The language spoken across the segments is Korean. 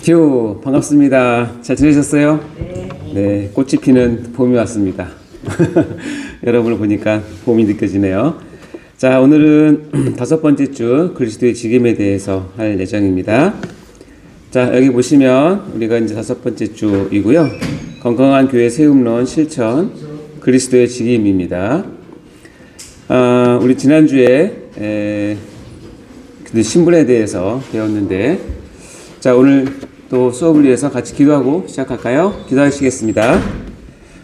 큐 반갑습니다. 잘 지내셨어요? 네, 꽃이 피는 봄이 왔습니다. 여러분을 보니까 봄이 느껴지네요. 자, 오늘은 5번째 주 그리스도의 직임에 대해서 할 예정입니다. 자, 여기 보시면 우리가 이제 5번째 주이고요. 건강한 교회 세움론 실천 그리스도의 직임입니다. 우리 지난주에 신분에 대해서 배웠는데, 자, 오늘 또 수업을 위해서 같이 기도하고 시작할까요? 기도하시겠습니다.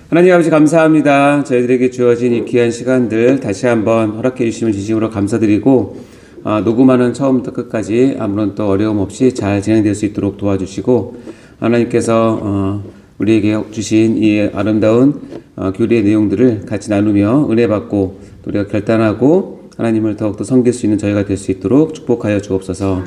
하나님 아버지 감사합니다. 저희들에게 주어진 이 귀한 시간들 다시 한번 허락해 주시면 진심으로 감사드리고, 녹음하는 처음부터 끝까지 아무런 또 어려움 없이 잘 진행될 수 있도록 도와주시고, 하나님께서 우리에게 주신 이 아름다운 교리의 내용들을 같이 나누며 은혜 받고 우리가 결단하고 하나님을 더욱더 섬길 수 있는 저희가 될 수 있도록 축복하여 주옵소서.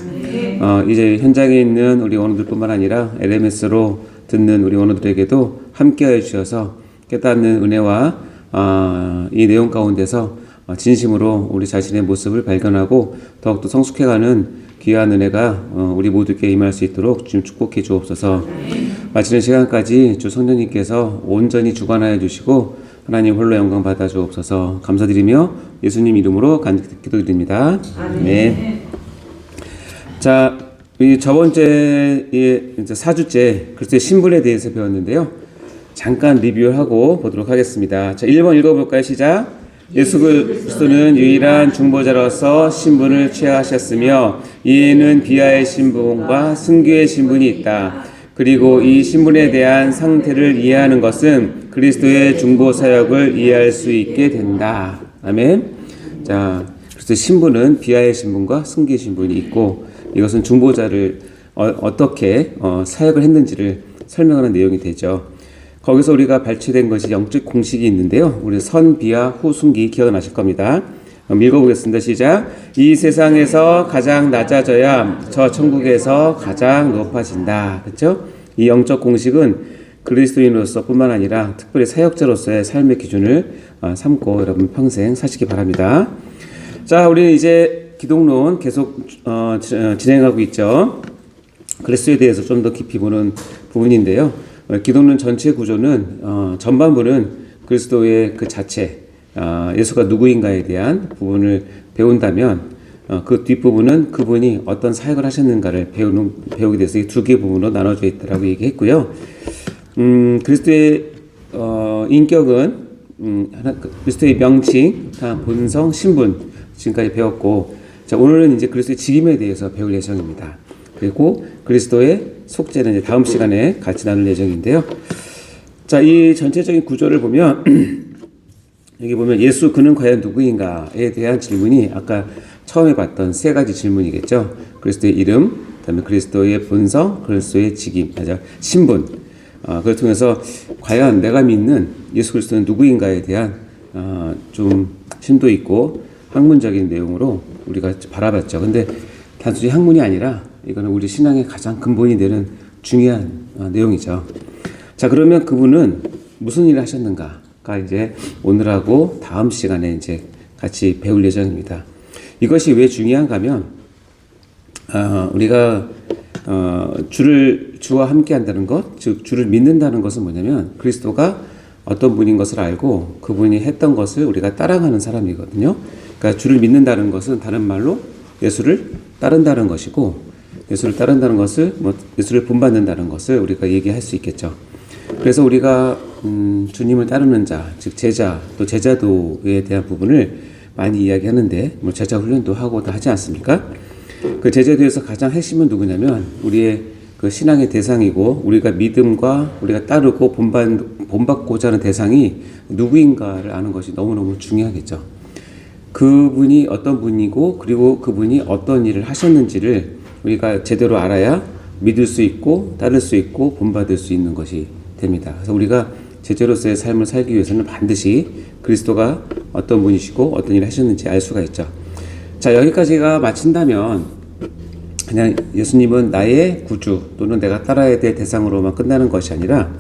이제 현장에 있는 우리 원우들뿐만 아니라 LMS로 듣는 우리 원우들에게도 함께하여 주셔서 깨닫는 은혜와 이 내용 가운데서 진심으로 우리 자신의 모습을 발견하고 더욱더 성숙해가는 귀한 은혜가 우리 모두에게 임할 수 있도록 주님 축복해 주옵소서. 마치는 시간까지 주 성령님께서 온전히 주관하여 주시고 하나님 홀로 영광 받아 주옵소서. 감사드리며 예수님 이름으로 간절히 기도드립니다. 네. 자, 저번주에 이제 4주째 그리스도의 신분에 대해서 배웠는데요. 잠깐 리뷰하고 보도록 하겠습니다. 자, 1번 읽어볼까요? 시작. 예수 그리스도는 유일한 중보자로서 신분을 취하셨으며 이에는 비하의 신분과 승교의 신분이 있다. 그리고 이 신분에 대한 상태를 이해하는 것은 그리스도의 중보 사역을 이해할 수 있게 된다. 아멘. 자, 그리스도의 신분은 비하의 신분과 승교의 신분이 있고, 이것은 중보자를 어떻게 사역을 했는지를 설명하는 내용이 되죠. 거기서 우리가 발췌된 것이 영적 공식이 있는데요. 우리 선, 비하, 후, 승기 기억나실 겁니다. 읽어보겠습니다. 시작. 이 세상에서 가장 낮아져야 저 천국에서 가장 높아진다. 그렇죠? 이 영적 공식은 그리스도인으로서 뿐만 아니라 특별히 사역자로서의 삶의 기준을 삼고 여러분 평생 사시기 바랍니다. 자, 우리는 이제 기독론 계속 진행하고 있죠. 그리스도에 대해서 좀 더 깊이 보는 부분인데요. 기독론 전체 구조는 전반부는 그리스도의 그 자체, 예수가 누구인가에 대한 부분을 배운다면 그 뒷부분은 그분이 어떤 사역을 하셨는가를 배우게 돼서 이 두 개의 부분으로 나눠져 있다라고 얘기했고요. 그리스도의 인격은 그리스도의 명칭, 본성, 신분 지금까지 배웠고, 자, 오늘은 이제 그리스도의 직임에 대해서 배울 예정입니다. 그리고 그리스도의 속죄는 이제 다음 시간에 같이 나눌 예정인데요. 자, 이 전체적인 구조를 보면 여기 보면 예수 그는 과연 누구인가에 대한 질문이 아까 처음에 봤던 세 가지 질문이겠죠. 그리스도의 이름, 그다음에 그리스도의 본성, 그리스도의 직임, 신분. 그걸 통해서 과연 내가 믿는 예수 그리스도는 누구인가에 대한 좀 심도 있고 학문적인 내용으로 우리가 바라봤죠. 근데 단순히 학문이 아니라 이거는 우리 신앙의 가장 근본이 되는 중요한 내용이죠. 자, 그러면 그분은 무슨 일을 하셨는가가 이제 오늘하고 다음 시간에 이제 같이 배울 예정입니다. 이것이 왜 중요한가 하면, 우리가, 주와 함께 한다는 것, 즉, 주를 믿는다는 것은 뭐냐면, 그리스도가 어떤 분인 것을 알고 그분이 했던 것을 우리가 따라가는 사람이거든요. 그러니까 주를 믿는다는 것은 다른 말로 예수를 따른다는 것이고, 예수를 따른다는 것을, 예수를 본받는다는 것을 우리가 얘기할 수 있겠죠. 그래서 우리가, 주님을 따르는 자, 즉, 제자, 또 제자도에 대한 부분을 많이 이야기하는데, 제자 훈련도 하고 다 하지 않습니까? 그 제자도에서 가장 핵심은 누구냐면, 우리의 그 신앙의 대상이고, 우리가 믿음과 우리가 따르고 본받고자 하는 대상이 누구인가를 아는 것이 너무너무 중요하겠죠. 그분이 어떤 분이고, 그리고 그분이 어떤 일을 하셨는지를 우리가 제대로 알아야 믿을 수 있고, 따를 수 있고, 본받을 수 있는 것이 됩니다. 그래서 우리가 제자로서의 삶을 살기 위해서는 반드시 그리스도가 어떤 분이시고 어떤 일을 하셨는지 알 수가 있죠. 자, 여기까지가 마친다면 그냥 예수님은 나의 구주 또는 내가 따라야 될 대상으로만 끝나는 것이 아니라,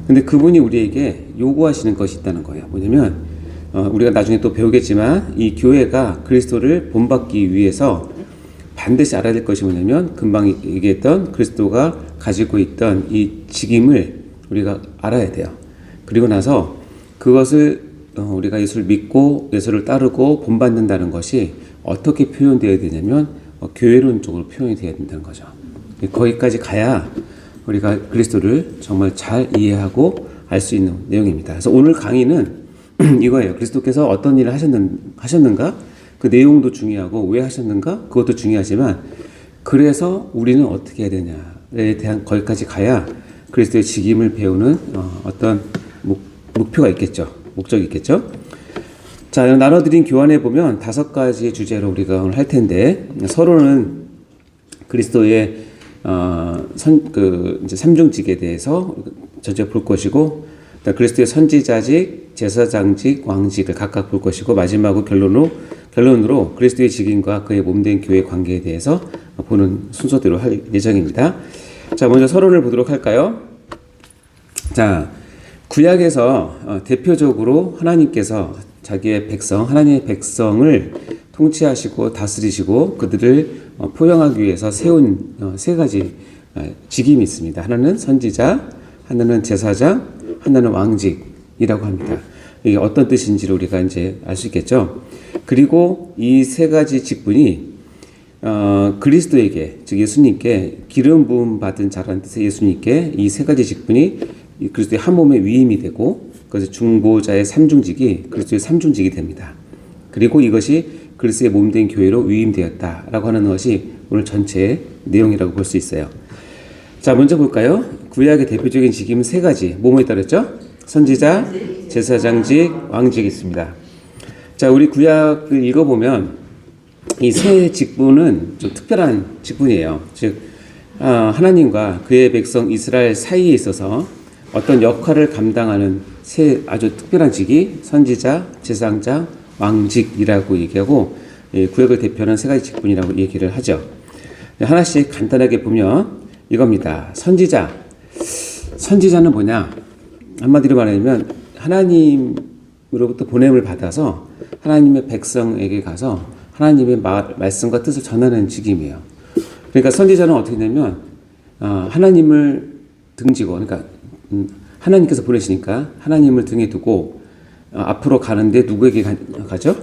근데 그분이 우리에게 요구하시는 것이 있다는 거예요. 뭐냐면 우리가 나중에 또 배우겠지만 이 교회가 그리스도를 본받기 위해서 반드시 알아야 될 것이 뭐냐면 금방 얘기했던 그리스도가 가지고 있던 이 직임을 우리가 알아야 돼요. 그리고 나서 그것을 우리가 예수를 믿고 예수를 따르고 본받는다는 것이 어떻게 표현되어야 되냐면 교회론적으로 표현이 되어야 된다는 거죠. 거기까지 가야 우리가 그리스도를 정말 잘 이해하고 알 수 있는 내용입니다. 그래서 오늘 강의는 이거예요. 그리스도께서 어떤 일을 하셨는가? 그 내용도 중요하고 왜 하셨는가? 그것도 중요하지만 그래서 우리는 어떻게 해야 되냐에 대한 거기까지 가야 그리스도의 직임을 배우는 어떤 목표가 있겠죠. 목적이 있겠죠. 자, 나눠드린 교환에 보면 5가지의 주제로 우리가 오늘 할 텐데 서로는 그리스도의 이제 삼중직에 대해서 전체 볼 것이고 그리스도의 선지자직, 제사장직, 왕직을 각각 볼 것이고 마지막으로 결론으로 그리스도의 직임과 그의 몸된 교회의 관계에 대해서 보는 순서대로 할 예정입니다. 자, 먼저 서론을 보도록 할까요? 자, 구약에서 대표적으로 하나님께서 자기의 백성, 하나님의 백성을 통치하시고 다스리시고 그들을 포용하기 위해서 세운 3가지 직임이 있습니다. 하나는 선지자, 하나는 제사장, 하나는 왕직이라고 합니다. 이게 어떤 뜻인지를 우리가 이제 알 수 있겠죠. 그리고 이 3가지 직분이 그리스도에게, 즉 예수님께 기름 부음 받은 자라는 뜻의 예수님께 이 3가지 직분이 그리스도의 한 몸의 위임이 되고 그래서 중보자의 삼중직이 그리스도의 삼중직이 됩니다. 그리고 이것이 그리스도의 몸된 교회로 위임되었다라고 하는 것이 오늘 전체의 내용이라고 볼 수 있어요. 자, 먼저 볼까요? 구약의 대표적인 직임은 3가지. 뭐뭐 있다 그랬죠? 선지자, 제사장직, 왕직이 있습니다. 자, 우리 구약을 읽어보면 이 3 직분은 좀 특별한 직분이에요. 즉 하나님과 그의 백성 이스라엘 사이에 있어서 어떤 역할을 감당하는 3 아주 특별한 직이 선지자, 제사장, 왕직이라고 얘기하고 구약을 대표하는 3가지 직분이라고 얘기를 하죠. 하나씩 간단하게 보면 이겁니다. 선지자는 뭐냐? 한마디로 말하면 하나님으로부터 보냄을 받아서 하나님의 백성에게 가서 하나님의 말씀과 뜻을 전하는 직임이에요. 그러니까 선지자는 어떻게 되냐면 하나님을 등지고, 그러니까 하나님께서 보내시니까 하나님을 등에 두고 앞으로 가는데 누구에게 가죠?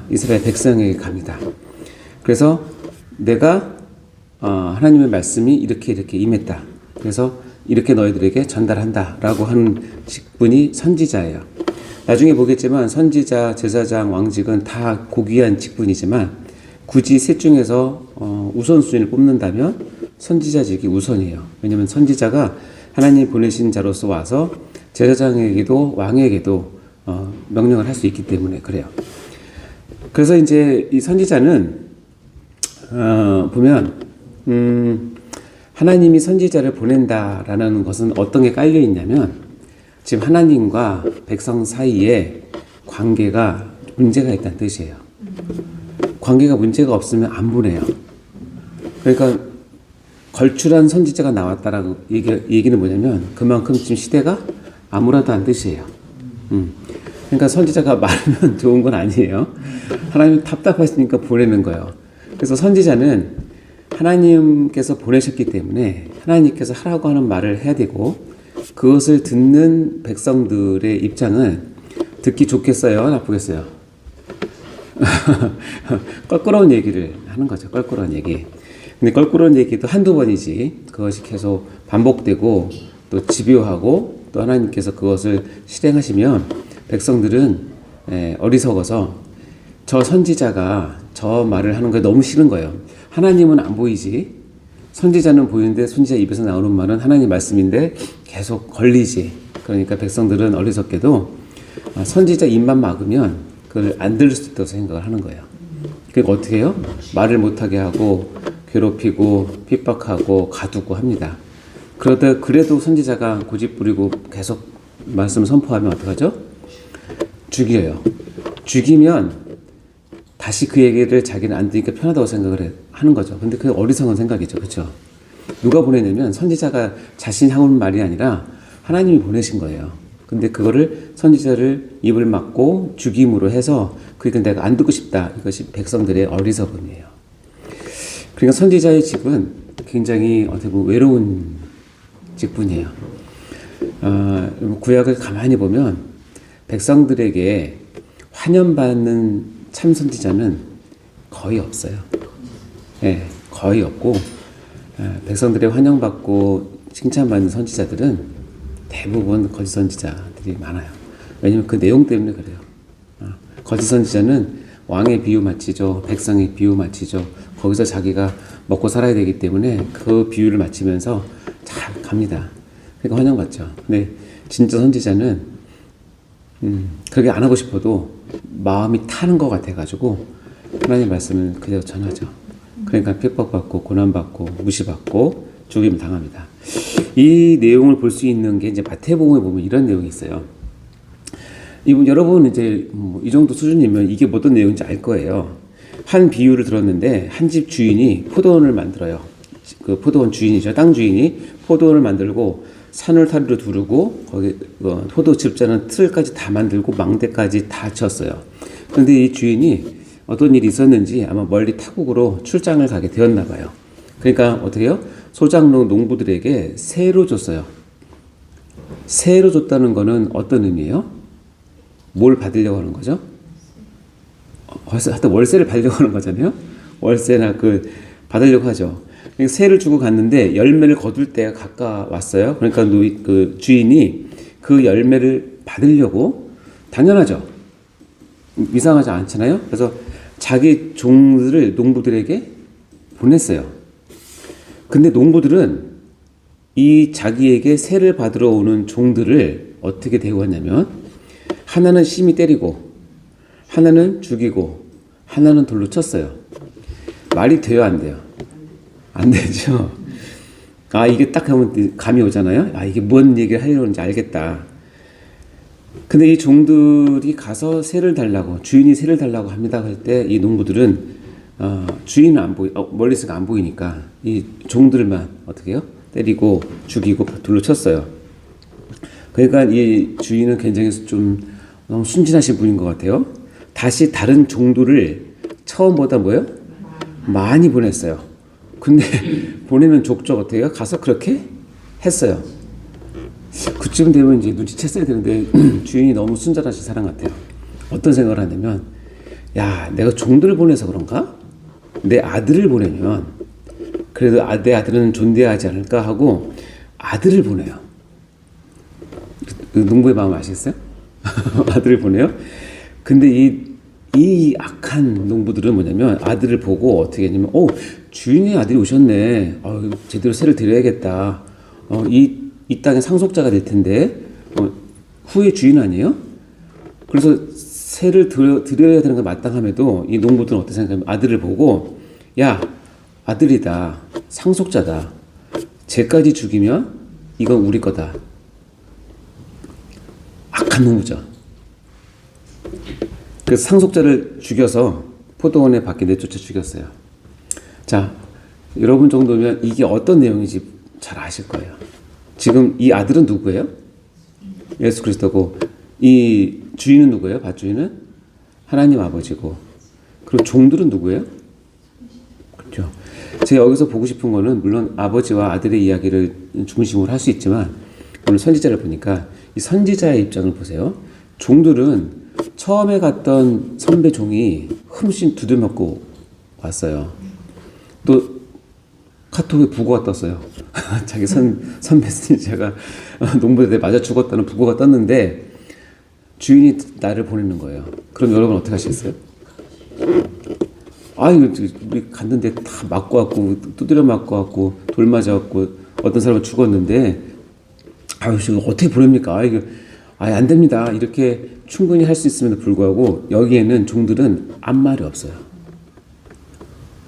이스라엘 백성에게 갑니다. 그래서 내가 하나님의 말씀이 이렇게 임했다. 그래서 이렇게 너희들에게 전달한다라고 하는 직분이 선지자예요. 나중에 보겠지만 선지자, 제사장, 왕직은 다 고귀한 직분이지만 굳이 셋 중에서 우선순위를 뽑는다면 선지자직이 우선이에요. 왜냐하면 선지자가 하나님 보내신 자로서 와서 제사장에게도 왕에게도 명령을 할 수 있기 때문에 그래요. 그래서 이제 이 선지자는 보면 하나님이 선지자를 보낸다라는 것은 어떤 게 깔려 있냐면 지금 하나님과 백성 사이에 관계가 문제가 있다는 뜻이에요. 관계가 문제가 없으면 안 보내요. 그러니까 걸출한 선지자가 나왔다라고 얘기는 뭐냐면 그만큼 지금 시대가 암울하다는 뜻이에요. 그러니까 선지자가 많으면 좋은 건 아니에요. 하나님 답답하시니까 보내는 거예요. 그래서 선지자는 하나님께서 보내셨기 때문에 하나님께서 하라고 하는 말을 해야 되고 그것을 듣는 백성들의 입장은 듣기 좋겠어요? 나쁘겠어요? 껄끄러운 얘기를 하는 거죠. 껄끄러운 얘기. 근데 껄끄러운 얘기도 한두 번이지 그것이 계속 반복되고 또 집요하고 또 하나님께서 그것을 실행하시면 백성들은 어리석어서 저 선지자가 저 말을 하는 게 너무 싫은 거예요. 하나님은 안 보이지. 선지자는 보이는데 선지자 입에서 나오는 말은 하나님 말씀인데 계속 걸리지. 그러니까 백성들은 어리석게도 선지자 입만 막으면 그걸 안 들을 수 있다고 생각을 하는 거예요. 그러니까 어떻게 해요? 말을 못하게 하고 괴롭히고 핍박하고 가두고 합니다. 그래도 선지자가 고집부리고 계속 말씀을 선포하면 어떡하죠? 죽여요. 죽이면 다시 그 얘기를 자기는 안 들으니까 편하다고 생각을 하는 거죠. 근데 그게 어리석은 생각이죠. 그렇죠? 누가 보내냐면 선지자가 자신이 하는 말이 아니라 하나님이 보내신 거예요. 근데 그거를 선지자를 입을 막고 죽임으로 해서 그러니까 내가 안 듣고 싶다. 이것이 백성들의 어리석음이에요. 그러니까 선지자의 직은 굉장히 어떻게 보면 외로운 직분이에요. 구약을 가만히 보면 백성들에게 환영받는 참 선지자는 거의 없어요. 네, 거의 없고 백성들의 환영받고 칭찬받는 선지자들은 대부분 거짓 선지자들이 많아요. 왜냐면 그 내용 때문에 그래요. 거짓 선지자는 왕의 비유 마치죠. 백성의 비유 마치죠. 거기서 자기가 먹고 살아야 되기 때문에 그 비유를 마치면서 잘 갑니다. 그러니까 환영받죠. 근데 진짜 선지자는 그렇게 안 하고 싶어도 마음이 타는 것 같아가지고 하나님 말씀을 그대로 전하죠. 그러니까 핍박받고 고난받고 무시받고 죽임 당합니다. 이 내용을 볼 수 있는 게 이제 마태복음에 보면 이런 내용이 있어요. 여러분 이제 이 정도 수준이면 이게 어떤 내용인지 알 거예요. 한 비유를 들었는데 한 집 주인이 포도원을 만들어요. 그 포도원 주인이죠. 땅 주인이 포도원을 만들고 산울타리로 두르고 거기 포도 집자는 틀까지 다 만들고 망대까지 다 쳤어요. 그런데 이 주인이 어떤 일이 있었는지 아마 멀리 타국으로 출장을 가게 되었나 봐요. 그러니까 어떻게 해요? 소작농 농부들에게 세로 줬어요. 세로 줬다는 거는 어떤 의미예요? 뭘 받으려고 하는 거죠? 하여튼 월세를 받으려고 하는 거잖아요. 월세나 받으려고 하죠. 그러니까 세를 주고 갔는데 열매를 거둘 때가 가까웠어요. 그러니까 그 주인이 그 열매를 받으려고, 당연하죠. 이상하지 않잖아요. 그래서 자기 종들을 농부들에게 보냈어요. 근데 농부들은 이 자기에게 세를 받으러 오는 종들을 어떻게 대우하냐면 하나는 심히 때리고 하나는 죽이고 하나는 돌로 쳤어요. 말이 돼요, 안 돼요? 안 되죠. 이게 딱 하면 감이 오잖아요. 이게 뭔 얘기를 하려는지 알겠다. 근데 이 종들이 가서 세를 달라고, 주인이 세를 달라고 합니다 할 때 이 농부들은 주인은 안 멀리서 안 보이니까 이 종들만 어떻게 해요? 때리고 죽이고 돌로 쳤어요. 그러니까 이 주인은 굉장히 좀 너무 순진하신 분인 것 같아요. 다시 다른 종들을 처음보다 뭐예요? 많이 보냈어요. 근데 보내는 족족 어떻게 해요? 가서 그렇게 했어요. 그쯤 되면 이제 눈치챘어야 되는데 주인이 너무 순전하신 사람 같아요. 어떤 생각을 하냐면, 야, 내가 종들을 보내서 그런가? 내 아들을 보내면 그래도 내 아들은 존대하지 않을까 하고 아들을 보내요. 그 농부의 마음 아시겠어요? 아들을 보내요. 근데 이 악한 농부들은 뭐냐면 아들을 보고 어떻게 했냐면, 주인의 아들이 오셨네. 제대로 세를 드려야겠다. 이 땅의 상속자가 될 텐데 후의 주인 아니에요? 그래서 세를 드려야 되는 게 마땅함에도 이 농부들은 어떻게 생각하면 아들을 보고, 야, 아들이다, 상속자다, 쟤까지 죽이면 이건 우리 거다. 악한 농부죠. 그래서 상속자를 죽여서 포도원에 밖에 내쫓아 죽였어요. 자, 여러분 정도면 이게 어떤 내용인지 잘 아실 거예요. 지금 이 아들은 누구예요? 예수 그리스도고, 이 주인은 누구예요? 밭주인은 하나님 아버지고, 그리고 종들은 누구예요? 그렇죠. 제가 여기서 보고 싶은 거는 물론 아버지와 아들의 이야기를 중심으로 할 수 있지만 오늘 선지자를 보니까 이 선지자의 입장을 보세요. 종들은 처음에 갔던 선배 종이 흠씬 두들맞고 왔어요. 또 카톡에 부고가 떴어요. 자기 선배 선지자가 농부들에 맞아 죽었다는 부고가 떴는데 주인이 나를 보내는 거예요. 그럼 여러분 어떻게 하시겠어요? 우리 갔는데 다 맞고 왔고 두드려 맞고 왔고 돌 맞아 왔고 어떤 사람은 죽었는데 지금 어떻게 보냅니까? 이거 안 됩니다. 이렇게 충분히 할 수 있음에도 불구하고 여기에는 종들은 아무 말이 없어요.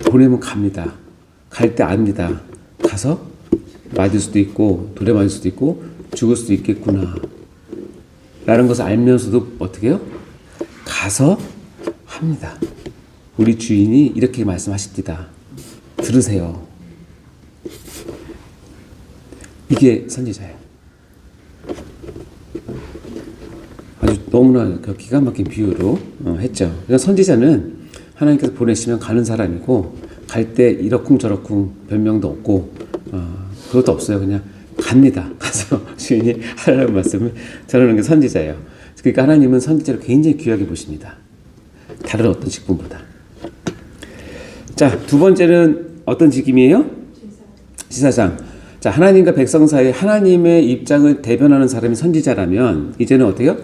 보내면 갑니다. 갈 때 압니다. 가서 맞을 수도 있고 돌에 맞을 수도 있고 죽을 수도 있겠구나 라는 것을 알면서도 어떻게 해요? 가서 합니다. 우리 주인이 이렇게 말씀하십니다. 들으세요. 이게 선지자예요. 아주 너무나 기가 막힌 비유로 했죠. 그러니까 선지자는 하나님께서 보내시면 가는 사람이고 갈 때 이러쿵저러쿵 별명도 없고 그것도 없어요. 그냥 갑니다. 가서 주인이 하라는 말씀을 전하는 게 선지자예요. 그러니까 하나님은 선지자를 굉장히 귀하게 보십니다. 다른 어떤 직분보다. 자, 두 번째는 어떤 직임이에요? 지사장. 자, 하나님과 백성 사이에 하나님의 입장을 대변하는 사람이 선지자라면 이제는 어때요?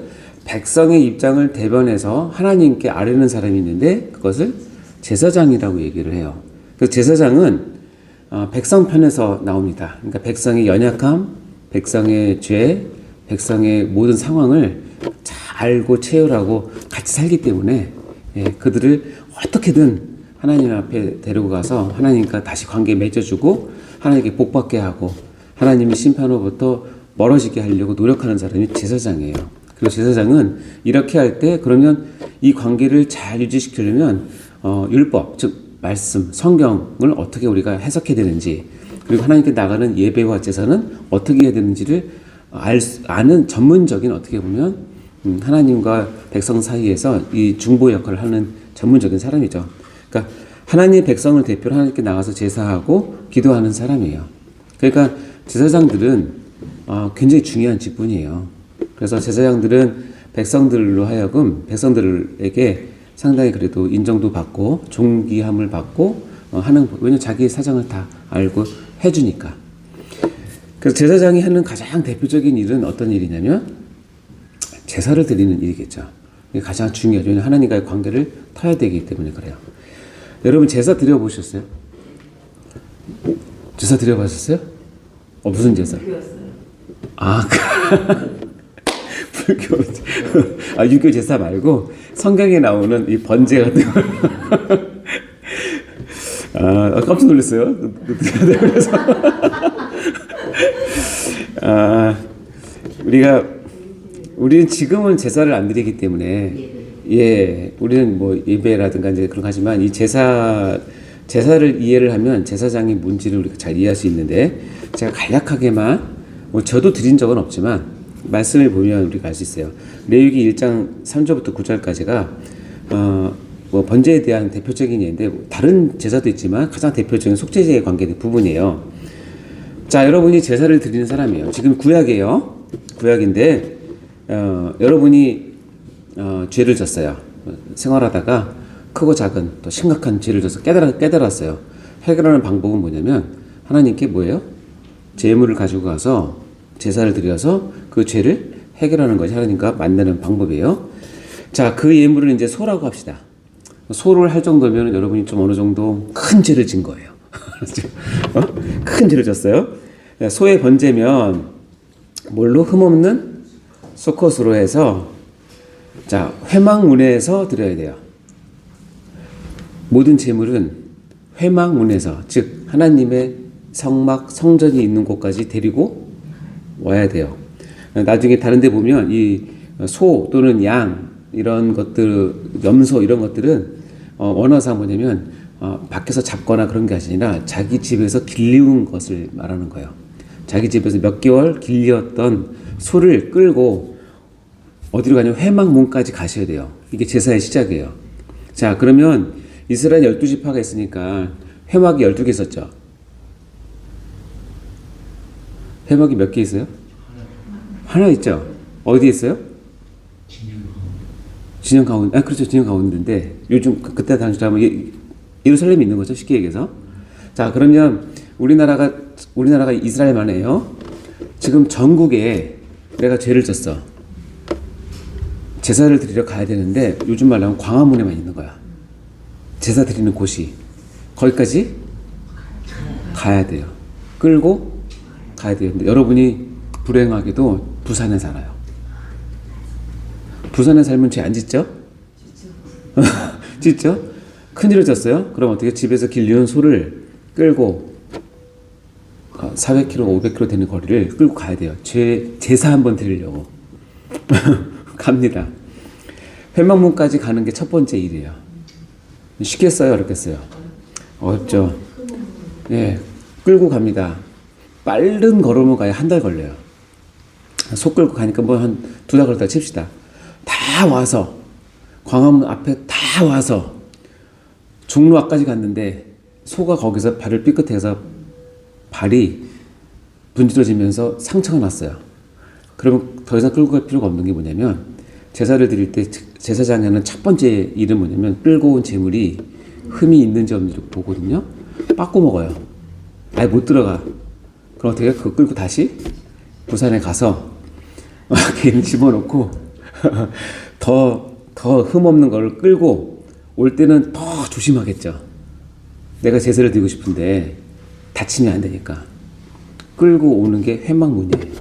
백성의 입장을 대변해서 하나님께 아뢰는 사람이 있는데 그것을 제사장이라고 얘기를 해요. 그 제사장은 백성 편에서 나옵니다. 그러니까 백성의 연약함, 백성의 죄, 백성의 모든 상황을 잘 알고 체열하고 같이 살기 때문에 그들을 어떻게든 하나님 앞에 데리고 가서 하나님과 다시 관계 맺어주고 하나님께 복받게 하고 하나님의 심판으로부터 멀어지게 하려고 노력하는 사람이 제사장이에요. 그리고 제사장은 이렇게 할 때 그러면 이 관계를 잘 유지시키려면 율법, 즉 말씀, 성경을 어떻게 우리가 해석해야 되는지 그리고 하나님께 나가는 예배와 제사는 어떻게 해야 되는지를 아는 전문적인 어떻게 보면 하나님과 백성 사이에서 이 중보 역할을 하는 전문적인 사람이죠. 그러니까 하나님의 백성을 대표로 하나님께 나가서 제사하고 기도하는 사람이에요. 그러니까 제사장들은 굉장히 중요한 직분이에요. 그래서 제사장들은 백성들로 하여금 백성들에게 상당히 그래도 인정도 받고 존귀함을 받고 하는 왜냐면 자기 사정을 다 알고 해주니까. 그래서 제사장이 하는 가장 대표적인 일은 어떤 일이냐면 제사를 드리는 일이겠죠. 이게 가장 중요하죠. 왜냐하면 하나님과의 관계를 터야 되기 때문에 그래요. 여러분 제사 드려보셨어요? 제사 드려보셨어요? 무슨 제사? 불교. 유교 제사 말고 성경에 나오는 이 번제 같은 거. 깜짝 놀랐어요. 그래서 우리는 지금은 제사를 안 드리기 때문에 우리는 뭐 예배라든가 이제 그런 거 하지만 이 제사를 이해를 하면 제사장의 문제를 우리가 잘 이해할 수 있는데 제가 간략하게만 저도 드린 적은 없지만 말씀을 보면 우리가 알 수 있어요. 레위기 1장 3절부터 9절까지가 뭐 번제에 대한 대표적인 예인데 다른 제사도 있지만 가장 대표적인 속죄제에 관계된 부분이에요. 자, 여러분이 제사를 드리는 사람이에요. 지금 구약이에요. 구약인데 여러분이 죄를 졌어요. 생활하다가 크고 작은 또 심각한 죄를 져서 깨달았어요. 해결하는 방법은 뭐냐면 하나님께 뭐예요? 제물을 가지고 가서 제사를 드려서 그 죄를 해결하는 것이 하나님과 만나는 방법이에요. 자, 그 예물을 이제 소라고 합시다. 소를 할 정도면 여러분이 좀 어느 정도 큰 죄를 진 거예요. 큰 죄를 졌어요. 소의 번제면 뭘로? 흠없는 수컷으로 해서 자, 회막문에서 드려야 돼요. 모든 제물은 회막문에서 즉 하나님의 성막 성전이 있는 곳까지 데리고 와야 돼요. 나중에 다른 데 보면 이 소 또는 양 이런 것들 염소 이런 것들은 원어상 뭐냐면 밖에서 잡거나 그런 게 아니라 자기 집에서 길리운 것을 말하는 거예요. 자기 집에서 몇 개월 길리었던 소를 끌고 어디로 가냐면 회막문까지 가셔야 돼요. 이게 제사의 시작이에요. 자, 그러면 이스라엘 12지파가 있으니까 회막이 12개 있었죠. 회막이 몇 개 있어요? 하나 있죠. 어디에 있어요? 진영 가운데. 그렇죠. 진영 가운데인데 요즘 그때 당시로 하면 예루살렘이 있는 거죠. 쉽게 얘기해서. 자, 그러면 우리나라가 이스라엘만 해요. 지금 전국에 내가 죄를 졌어. 제사를 드리러 가야 되는데 요즘 말로 하면 광화문에만 있는 거야. 제사 드리는 곳이. 거기까지 가야 돼요. 끌고 가야 돼요. 근데 여러분이 불행하게도 부산에 살아요. 부산에 살면 죄 안 짓죠? 짓죠? 큰일을 졌어요? 그럼 어떻게 집에서 길리는 소를 끌고 400km, 500km 되는 거리를 끌고 가야 돼요. 제사 한번 드리려고. 갑니다. 회막문까지 가는 게 첫 번째 일이에요. 쉽겠어요? 어렵겠어요? 어렵죠. 예, 끌고 갑니다. 빠른 걸음을 가야 한 달 걸려요. 소 끌고 가니까 뭐 한 2달 걸렸다 칩시다. 다 와서 광화문 앞에 다 와서 종로 앞까지 갔는데 소가 거기서 발을 삐끗해서 발이 분질러지면서 상처가 났어요. 그러면 더 이상 끌고 갈 필요가 없는 게 뭐냐면 제사를 드릴 때 제사장이 하는 첫 번째 일은 뭐냐면 끌고 온 재물이 흠이 있는지 없는지 보거든요. 빠꾸 먹어요. 아예 못 들어가. 그럼 어떻게 해요? 그거 끌고 다시 부산에 가서 괜히 집어넣고 더 흠 없는 걸 끌고 올 때는 더 조심하겠죠. 내가 제사를 드리고 싶은데 다치면 안 되니까 끌고 오는 게 회막문이에요.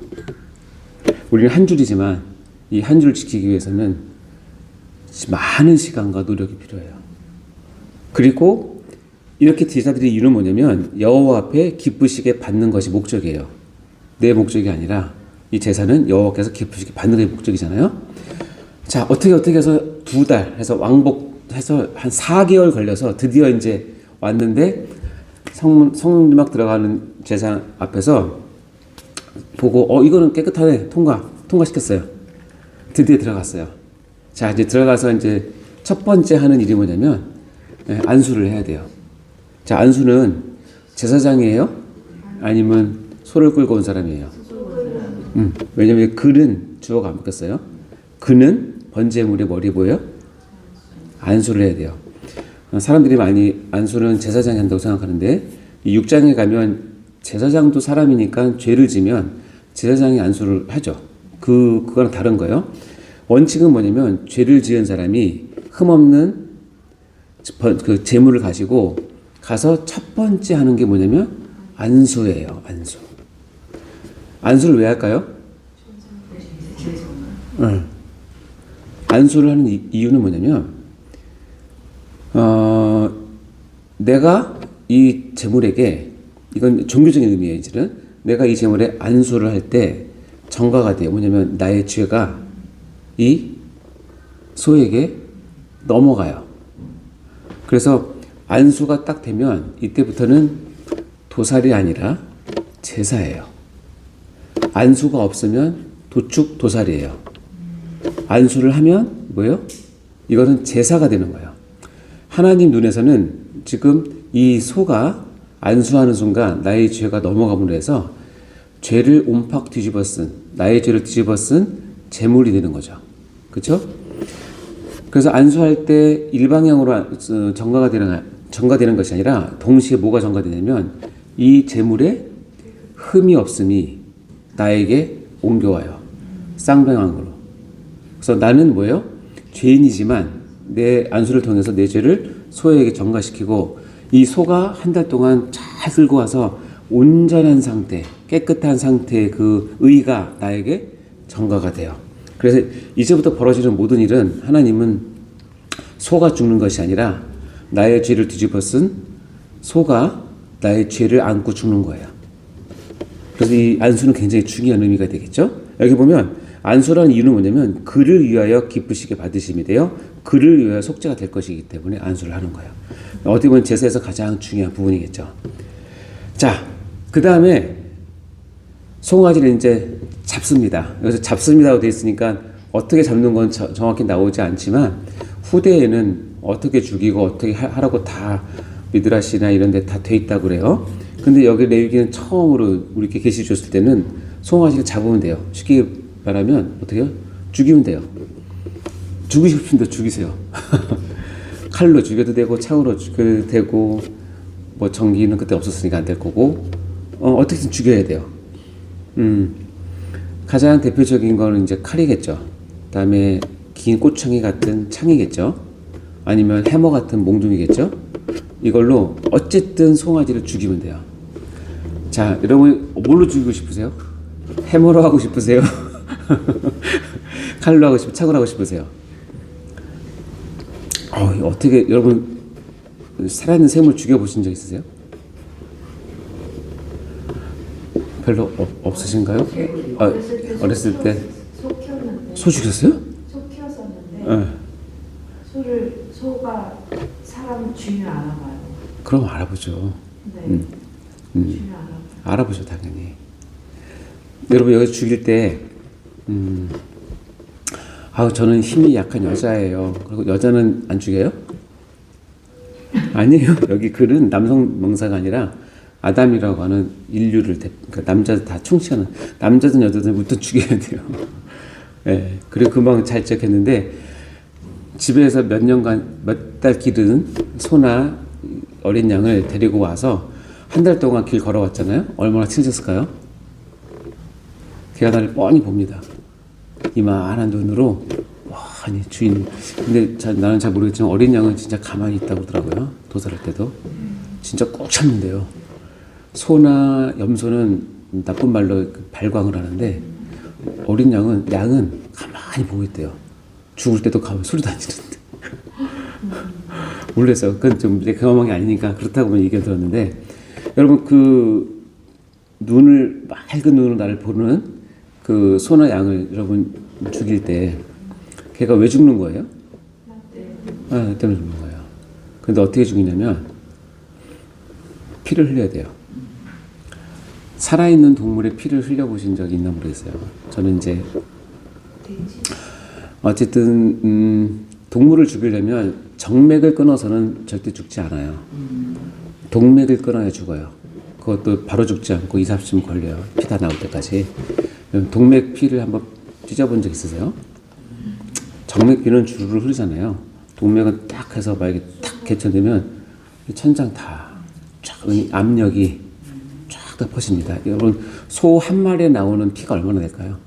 우리는 한 줄이지만 이 한 줄을 지키기 위해서는 많은 시간과 노력이 필요해요. 그리고 이렇게 제사들이 이유는 뭐냐면 여호와 앞에 기쁘시게 받는 것이 목적이에요. 내 목적이 아니라 이 제사는 여호와께서 기쁘시게 받는 게 목적이잖아요. 자, 어떻게 해서 2달 해서 왕복해서 한 4개월 걸려서 드디어 이제 왔는데 성막 들어가는 제사 앞에서 보고 이거는 깨끗하네. 통과시켰어요. 드디어 들어갔어요. 자, 이제 들어가서 이제 첫 번째 하는 일이 뭐냐면 안수를 해야 돼요. 자, 안수는 제사장이에요? 아니면 소를 끌고 온 사람이에요? 왜냐면 글은 주어가 안 바뀌었어요. 그는 번제물의 머리 뭐예요? 안수를 해야 돼요. 사람들이 많이 안수는 제사장이 한다고 생각하는데 이 6장에 가면 제사장도 사람이니까 죄를 지면 제사장이 안수를 하죠. 그거랑 다른 거예요. 원칙은 뭐냐면 죄를 지은 사람이 흠없는 그 제물을 가지고 가서 첫 번째 하는 게 뭐냐면 안수예요. 안수. 안수를 왜 할까요? 안수를 하는 이유는 뭐냐면 내가 이 제물에게 이건 종교적인 의미예요. 이제는 내가 이 제물에 안수를 할 때 전가가 돼요. 뭐냐면 나의 죄가 이 소에게 넘어가요. 그래서 안수가 딱 되면 이때부터는 도살이 아니라 제사예요. 안수가 없으면 도축 도살이에요. 안수를 하면 뭐예요? 이거는 제사가 되는 거예요. 하나님 눈에서는 지금 이 소가 안수하는 순간 나의 죄가 넘어감으로 해서 죄를 옴팍 뒤집어 쓴 나의 죄를 뒤집어 쓴 제물이 되는 거죠. 그렇죠? 그래서 안수할 때 일방향으로 전가되는 것이 아니라 동시에 뭐가 전가되냐면 이 제물에 흠이 없음이 나에게 옮겨와요. 쌍방향으로. 그래서 나는 뭐예요? 죄인이지만 내 안수를 통해서 내 죄를 소에게 전가시키고 이 소가 한 달 동안 잘 끌고 와서 온전한 상태, 깨끗한 상태의 그 의가 나에게 전가가 돼요. 그래서 이제부터 벌어지는 모든 일은 하나님은 소가 죽는 것이 아니라 나의 죄를 뒤집어 쓴 소가 나의 죄를 안고 죽는 거예요. 그래서 이 안수는 굉장히 중요한 의미가 되겠죠. 여기 보면 안수라는 이유는 뭐냐면 그를 위하여 기쁘시게 받으심이 되어 그를 위하여 속죄가 될 것이기 때문에 안수를 하는 거예요. 어떻게 보면 제사에서 가장 중요한 부분이겠죠. 자, 그 다음에 송아지를 이제 잡습니다. 여기서 잡습니다고 되어 있으니까 어떻게 잡는 건 정확히 나오지 않지만 후대에는 어떻게 죽이고 어떻게 하라고 다 미드라시나 이런 데 다 돼 있다고 그래요. 근데 여기 레위기는 처음으로 우리께 계시 줬을 때는 송아지를 잡으면 돼요. 쉽게 말하면 어떻게 해요? 죽이면 돼요. 죽이고 싶은데 죽이세요. 칼로 죽여도 되고 창으로 죽여도 되고 뭐 전기는 그때 없었으니까 안 될 거고 어떻게든 죽여야 돼요. 가장 대표적인 거는 이제 칼이겠죠. 그다음에 긴 꽃창이 같은 창이겠죠. 아니면 해머 같은 몽둥이겠죠. 이걸로 어쨌든 송아지를 죽이면 돼요. 자, 여러분 뭘로 죽이고 싶으세요? 해머로 하고 싶으세요? 칼로 하고 싶으세요? 창으로 하고 싶으세요? 어떻게 여러분 살아있는 샘을 죽여보신 적 있으세요? 별로 없으신가요? 어렸을 때 소 죽였어요? 소 키웠었는데 소가 사람 주인을 알아봐요. 그럼 알아보죠. 네. 주인을 알아봐요. 알아보죠, 당연히. 여러분 여기 죽일 때 저는 힘이 약한 여자예요. 그리고 여자는 안 죽여요? 아니에요. 여기 글은 남성 명사가 아니라 아담이라고 하는 인류를 그러니까 남자 다 충치하는 남자든 여자든 무튼 죽여야 돼요. 예. 그리고 금방 잘 지적했는데 집에서 몇 년간 몇 달 기른 소나 어린 양을 데리고 와서 한 달 동안 길 걸어왔잖아요. 얼마나 친해졌을까요? 걔가 나를 뻔히 봅니다. 이만한 눈으로 와, 아니 주인. 근데 나는 잘 모르겠지만 어린 양은 진짜 가만히 있다고 그러더라고요. 도살할 때도 진짜 꾹 참는데요. 소나 염소는 나쁜 말로 발광을 하는데 어린 양은 가만히 보고 있대요. 죽을 때도 가만히 소리도 안 지르는데. 몰랐어요. 그건 좀 내 경험한 게 아니니까 그렇다고 얘기를 들었는데 여러분 그 눈을 맑은 눈으로 나를 보는 그 소나 양을 여러분 죽일 때 걔가 왜 죽는 거예요? 나 때문에 죽는 거예요. 근데 어떻게 죽이냐면 피를 흘려야 돼요. 살아있는 동물의 피를 흘려보신 적이 있나 모르겠어요. 저는 이제 어쨌든 동물을 죽이려면 정맥을 끊어서는 절대 죽지 않아요. 동맥을 끊어야 죽어요. 그것도 바로 죽지 않고 2, 30분 걸려요. 피 다 나올 때까지. 동맥 피를 한번 찢어본 적 있으세요? 정맥 피는 주르르 흐르잖아요. 동맥은 딱 해서 만약에 탁 개천되면 천장 다 쫙 압력이 쫙 다 퍼집니다. 여러분 소 한 마리에 나오는 피가 얼마나 될까요?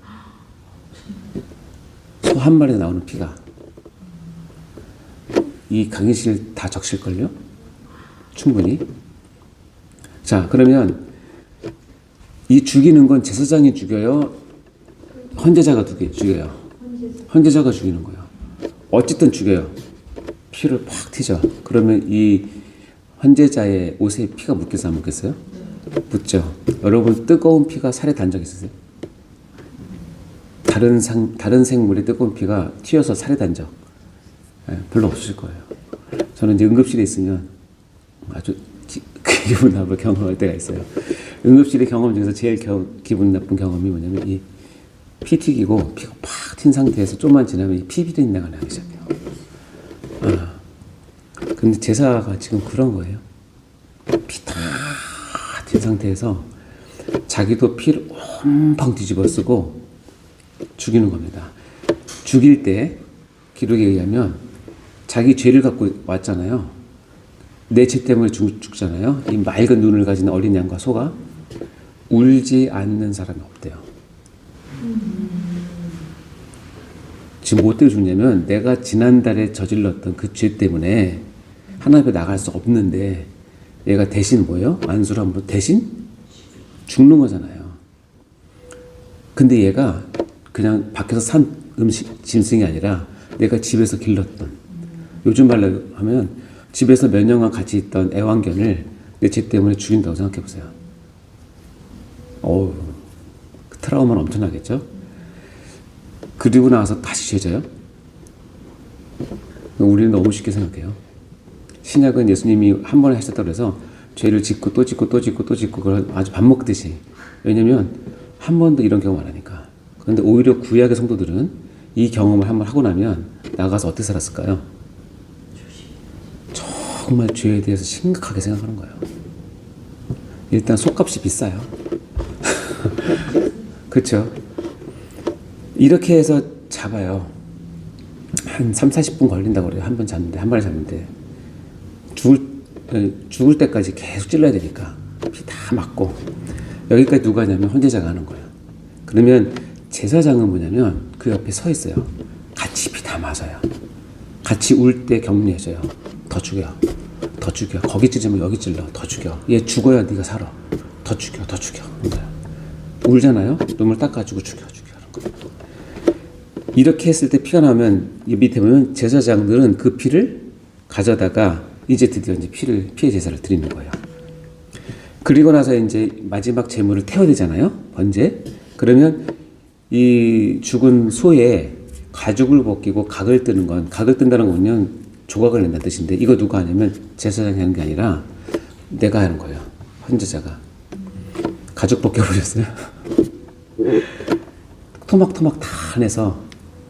소 한 마리에 나오는 피가 이 강의실 다 적실걸요? 충분히. 자, 그러면 이 죽이는 건 제사장이 죽여요? 헌제자가 죽여요? 헌제자가 죽이는 거예요. 어쨌든 죽여요. 피를 팍 튀죠. 그러면 이 헌제자의 옷에 피가 묻겠어요? 안 묻겠어요? 묻죠. 여러분 뜨거운 피가 살에 단 적 있으세요? 다른 생물의 뜨거운 피가 튀어서 살에 단 적 별로 없으실 거예요. 저는 이제 응급실에 있으면 아주 기분 나쁠 경험할 때가 있어요. 응급실의 경험 중에서 제일 기분 나쁜 경험이 뭐냐면 이 피 튀기고 피가 팍 튄 상태에서 좀만 지나면 이 피 비린내가 나기 시작해요. 근데 제사가 지금 그런 거예요. 피 다 튄 상태에서 자기도 피를 엄청 뒤집어 쓰고 죽이는 겁니다. 죽일 때 기록에 의하면 자기 죄를 갖고 왔잖아요. 내 죄 때문에 죽잖아요. 이 맑은 눈을 가진 어린 양과 소가 울지 않는 사람이 없대요. 지금 뭐 때문에 죽냐면 내가 지난달에 저질렀던 그 죄 때문에 하나님 앞에 나갈 수 없는데 얘가 대신 뭐예요? 안수를 함으로 대신 죽는 거잖아요. 근데 얘가 그냥 밖에서 산 짐승이 아니라 내가 집에서 길렀던, 요즘 말로 하면 집에서 몇 년간 같이 있던 애완견을 내 죄 때문에 죽인다고 생각해 보세요. 어우, 그 트라우마는 엄청나겠죠? 그리고 나와서 다시 죄져요? 우리는 너무 쉽게 생각해요. 신약은 예수님이 한 번에 하셨다고 해서 죄를 짓고 또 짓고 또 짓고 또 짓고 그걸 아주 밥 먹듯이. 왜냐면 한 번도 이런 경험 안 하니까. 그런데 오히려 구약의 성도들은 이 경험을 한 번 하고 나면 나가서 어떻게 살았을까요? 정말 죄에 대해서 심각하게 생각하는 거예요. 일단 속값이 비싸요. 그렇죠? 이렇게 해서 잡아요. 한 3, 40분 걸린다고 그래요. 한 번 잡는데, 한 마리 잡는데. 죽을 때까지 계속 찔러야 되니까. 피 다 맞고. 여기까지 누가 하냐면 헌제자가 하는 거예요. 그러면 제사장은 뭐냐면 그 옆에 서 있어요. 같이 피 다 맞아요. 같이 울 때 격려해줘요. 더 죽여. 더 죽여. 거기 찌르면 여기 찔러. 더 죽여. 얘 죽어야 네가 살아. 더 죽여. 더 죽여. 울잖아요. 눈물 닦아주고 죽여. 이렇게 했을 때 피가 나오면 밑에 보면 제사장들은 그 피를 가져다가 이제 드디어 이제 피의 제사를 드리는 거예요. 그리고 나서 이제 마지막 제물을 태워야 되잖아요. 번제. 그러면 이 죽은 소에 가죽을 벗기고 각을 뜨는 건, 각을 뜬다는 거는 조각을 낸다는 뜻인데, 이거 누가 하냐면 제사장이 하는 게 아니라 내가 하는 거예요. 헌제자가. 가죽 벗겨보셨어요? 토막토막 다 내서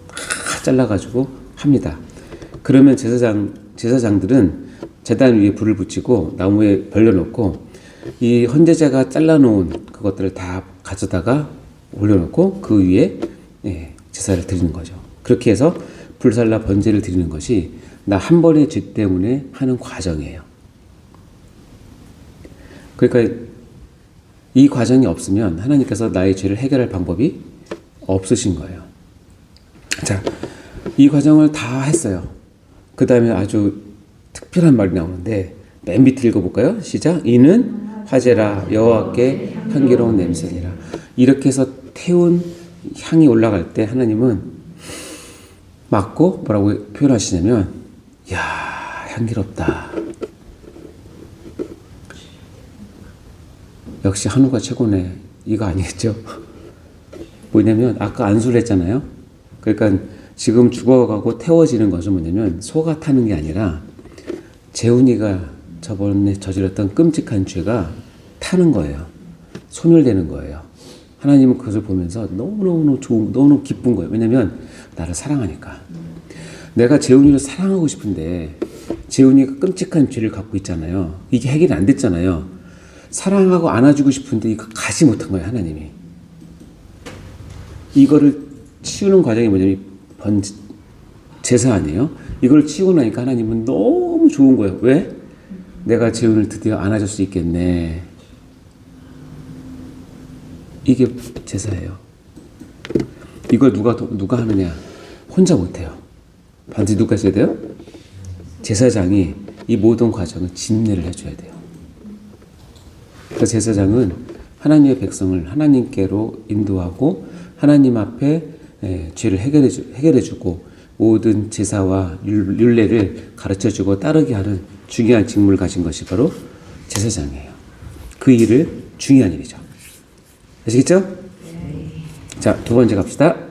다 잘라가지고 합니다. 그러면 제사장들은 제단 위에 불을 붙이고 나무에 벌려놓고 이 헌제자가 잘라놓은 그것들을 다 가져다가 올려놓고 그 위에 제사를 드리는 거죠. 그렇게 해서 불살라 번제를 드리는 것이 나 한 번의 죄 때문에 하는 과정이에요. 그러니까 이 과정이 없으면 하나님께서 나의 죄를 해결할 방법이 없으신 거예요. 자, 이 과정을 다 했어요. 그 다음에 아주 특별한 말이 나오는데 맨 밑에 읽어볼까요? 시작. 이는 화제라 여호와께 향기로운 냄새니라. 이렇게 해서 태운 향이 올라갈 때 하나님은 맡고 뭐라고 표현하시냐면 야 향기롭다. 역시 한우가 최고네. 이거 아니겠죠? 뭐냐면 아까 안수를 했잖아요. 그러니까 지금 죽어가고 태워지는 것은 뭐냐면 소가 타는 게 아니라 재훈이가 저번에 저질렀던 끔찍한 죄가 타는 거예요. 소멸되는 거예요. 하나님은 그것을 보면서 너무너무 좋은, 너무너무 기쁜 거예요. 왜냐면 나를 사랑하니까. 내가 재훈이를 사랑하고 싶은데 재훈이가 끔찍한 죄를 갖고 있잖아요. 이게 해결이 안 됐잖아요. 사랑하고 안아주고 싶은데 이거 가지 못한 거예요. 하나님이. 이거를 치우는 과정이 뭐냐면 제사 아니에요? 이걸 치우고 나니까 하나님은 너무 좋은 거예요. 왜? 내가 재훈을 드디어 안아줄 수 있겠네. 이게 제사예요. 이걸 누가 하느냐? 혼자 못해요. 반드시 누가 해줘야 돼요? 제사장이 이 모든 과정을 진례를 해줘야 돼요. 그 제사장은 하나님의 백성을 하나님께로 인도하고 하나님 앞에 죄를 해결해주고 모든 제사와 율례를 가르쳐주고 따르게 하는 중요한 직무를 가진 것이 바로 제사장이에요. 그 일을 중요한 일이죠. 아시겠죠? 자, 두 번째 갑시다.